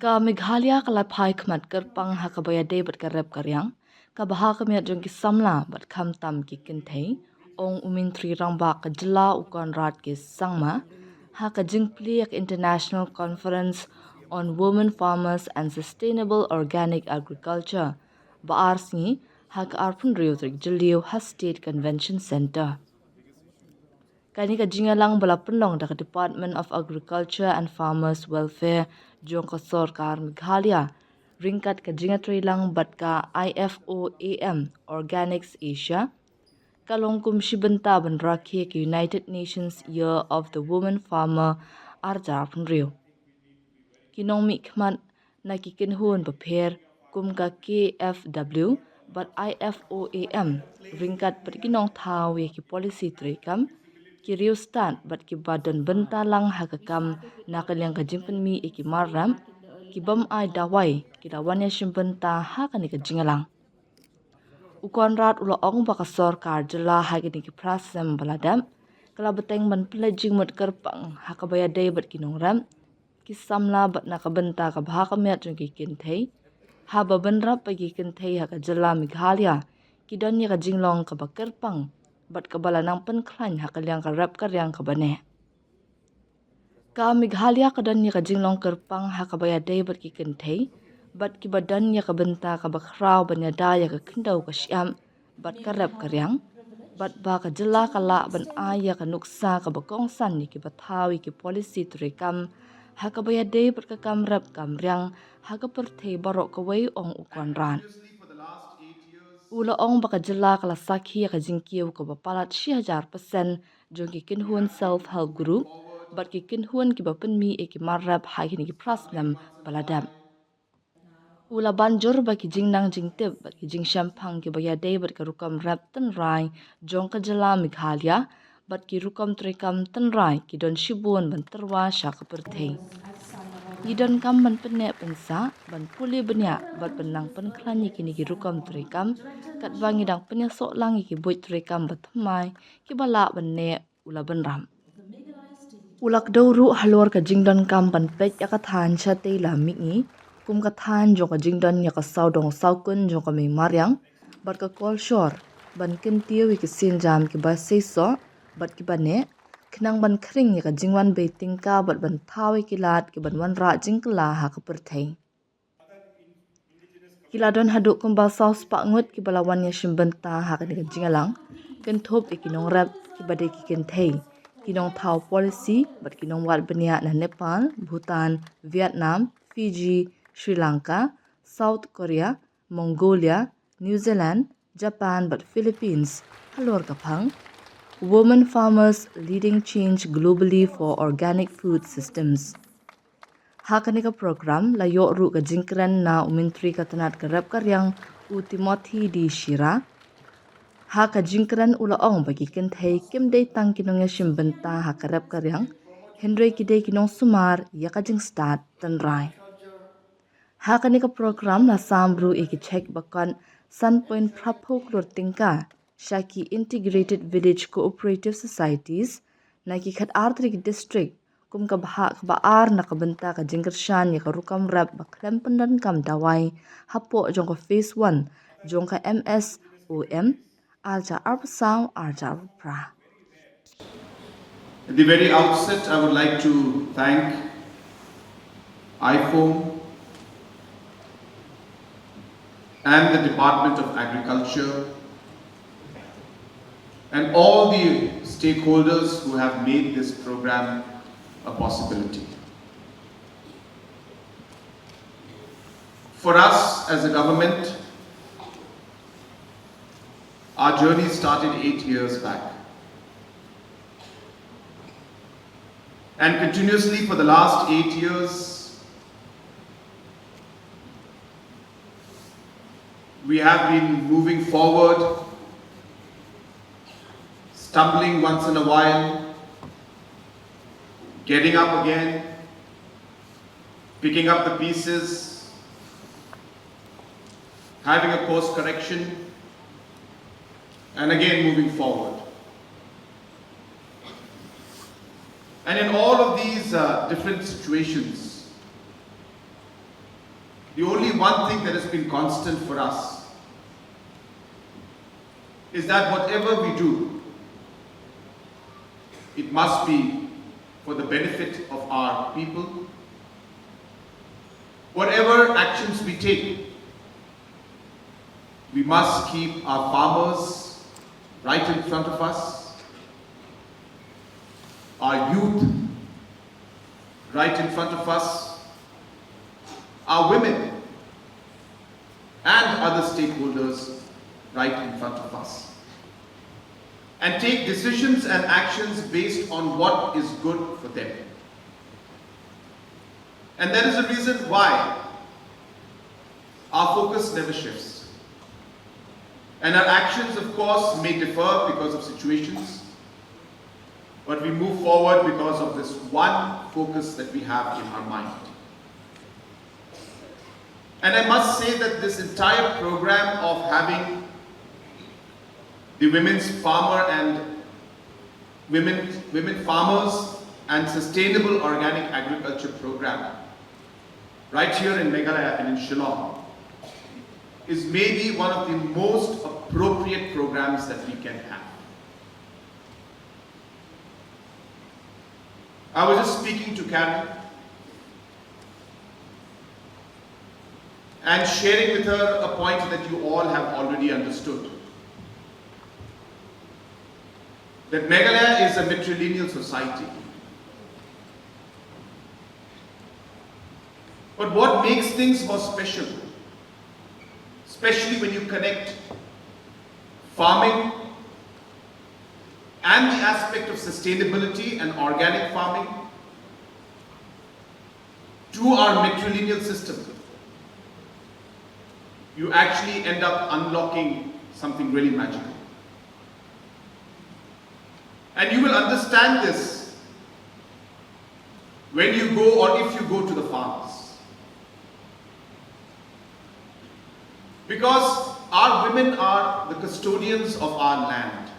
Ka Meghalaya kalapai khmat kerpang hakabaya day bat karep karyang, ka baha kamiat jong ki samla bat kham tam ki kynthei, ong umintri rangba ka jila ukon rat ki sangma, ha ka jingpli ak International Conference on Women Farmers and Sustainable Organic Agriculture, ba arsingi ha ka arpun riutrik jiliu ha State Convention Center. Kani ka jingalang bala penlong da Department of Agriculture and Farmers Welfare jong ka Sarkar Meghalaya ringkat ka jingatri lang bat ka IFOAM Organics Asia kalong kumshi bynta ban rakhi ka United Nations Year of the Woman Farmer arjar punriu. Kinong mi khmat na kikinhun bapher kum ka KFW bat IFOAM ringkat bat kinong thaw ki policy trikam ki riustan bat ki badan benta lang hakakam nakalyang kajingpan mi iki maram ki bam ai dawai ki dawan ya shimbenta hakani kajingalang ukon rat ulo ong baka sarkar jela hakani ki prasam baladam kala beteng man pledging mut kerpang hakabaya day bat kinong ram ki samla bat nakabenta ka bhakamiat jong ki kynthei haba benrap pagi kynthei haka jela Meghalaya ki donya ka jinglong ka bakerpang bat kabala nang penklan hakalyang ka rap karyang ka bane. Ka Meghalaya kadan niya ka jinglong kerpang hakabaya day bat ki kynthei bat ki badan niya ka benta ka khraw banya daya ka kyndaw ka syam bat ka rap karyang bat ba ka jela kala ban aya ka nuksa ka bakongsan ni ki bathawi ki policy trikam hakabaya day bat ka kam rap kamryang hakaperthei barok ka way ong ukon ran. Ula ong baka jela kala sakhi ka kyntiew ka bapalat 1,000% jong ki kinhun self-help group bat ki kinhun ki bapen mi ki marrap hai ki prasnam baladam. Ula banjur baki jingnang jingtip bat ki jingshampang ki baya day bat ka rukam rap tan rai jong ka jela Meghalaya bat ki rukam trikam tan rai ki don shibun ban terwa sya ka perthei. Idon kam ban penne pensa ban puli benya bat benang penklanyi kini ki rukam trikam kat bangi dang penya sok langi ki buit trikam batmai ki bala benne ula benram. Ulak dawru halor ka jingdon kam ban pek ya ka than cha te la mingi kum ka than jo ka jingdon ya ka saudong saukun jo ka mi maryang bat ka kol shor ban kyntiew ki sinjam ki ba seiso bat ki bane kinang ban khring ka jingwan be tingka bat ban thawi kilat ki ban wan ra jingkla ha ka perthei kiladon haduk kumba saus pa ngut ki balawan ya shimbenta ha ka jingalang kenthop ikinong rap ki bade ki kynthei kinong thaw policy bat kinong wat benya na Nepal Bhutan Vietnam Fiji Sri Lanka South Korea Mongolia New Zealand Japan bat Philippines halor kapang Women farmers leading change globally for organic food systems. Hakanika program layo ru ka jingkran na umintri ka tanat ka rap karyang u Timothy di Shira. Haka jingkran ulaong bagi kynthei kimday tang kinong ya shimbenta haka rap karyang Henry kidey kinong sumar ya ka jing start tanray. Hakanika program na sambru iki check bakan Sunpoint Prapok Tingka Shaki Integrated Village Cooperative Societies na kikat Artrik District kum ka baar na kabenta ka jingkershan ya ka rukam rap baklem pendan kam dawai hapo jong ka phase 1 jong ka MSOM alja arpasaw arja pra. At the very outset, I would like to thank IFOAM and the Department of Agriculture and all the stakeholders who have made this program a possibility. For us as a government, our journey started 8 years back. And continuously for the last 8 years, we have been moving forward, stumbling once in a while, getting up again, picking up the pieces, having a course correction, and again moving forward. And in all of these different situations, the only one thing that has been constant for us is that whatever we do, it must be for the benefit of our people. Whatever actions we take, we must keep our farmers right in front of us, our youth right in front of us, our women and other stakeholders right in front of us, and take decisions and actions based on what is good for them. And that is the reason why our focus never shifts. And our actions, of course, may differ because of situations, but we move forward because of this one focus that we have in our mind. And I must say that this entire program of having the women's farmer and women farmers and sustainable organic agriculture program right here in Meghalaya and in Shillong is maybe one of the most appropriate programs that we can have. I was just speaking to Karen and sharing with her a point that you all have already understood. That Meghalaya is a matrilineal society. But what makes things more special, especially when you connect farming and the aspect of sustainability and organic farming to our matrilineal system, you actually end up unlocking something really magical. And you will understand this when you go or if you go to the farms. Because our women are the custodians of our land.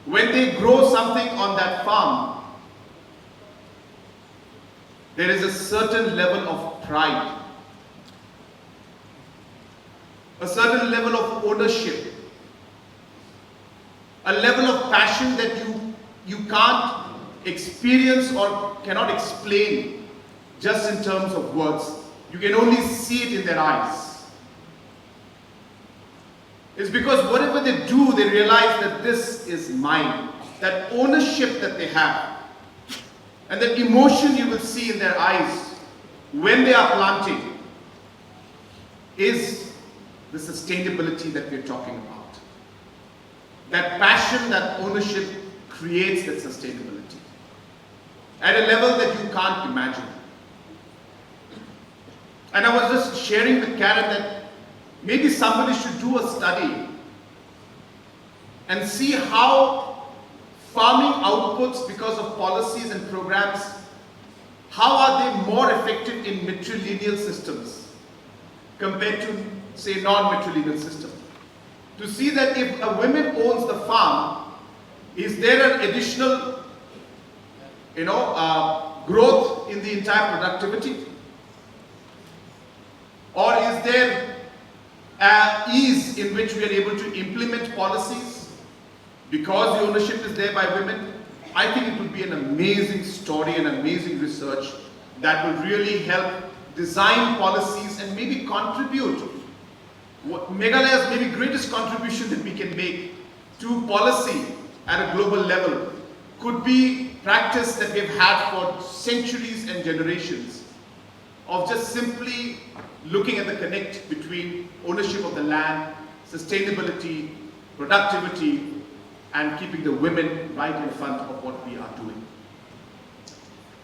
When they grow something on that farm, there is a certain level of pride, a certain level of ownership, a level of passion that you can't experience or cannot explain just in terms of words. You can only see it in their eyes. It's because whatever they do, they realize that this is mine. That ownership that they have, and that emotion you will see in their eyes when they are planting is the sustainability that we're talking about. That passion, that ownership creates that sustainability at a level that you can't imagine. And I was just sharing with Karen that maybe somebody should do a study and see how farming outputs, because of policies and programs, how are they more effective in matrilineal systems compared to, say, non-matrilineal systems. To see that if a woman owns the farm, is there an additional growth in the entire productivity? Or is there ease in which we are able to implement policies because the ownership is there by women? I think it would be an amazing story and amazing research that will really help design policies and maybe contribute. Meghalaya's maybe greatest contribution that we can make to policy at a global level could be practice that we've had for centuries and generations of just simply looking at the connect between ownership of the land, sustainability, productivity, and keeping the women right in front of what we are doing.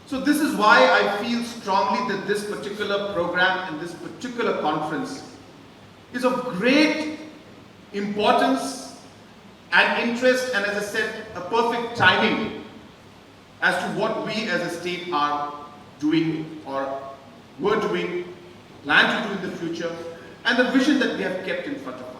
So this is why I feel strongly that this particular program and this particular conference is of great importance and interest, and as I said, a perfect timing as to what we as a state are doing or were doing, plan to do in the future, and the vision that we have kept in front of us.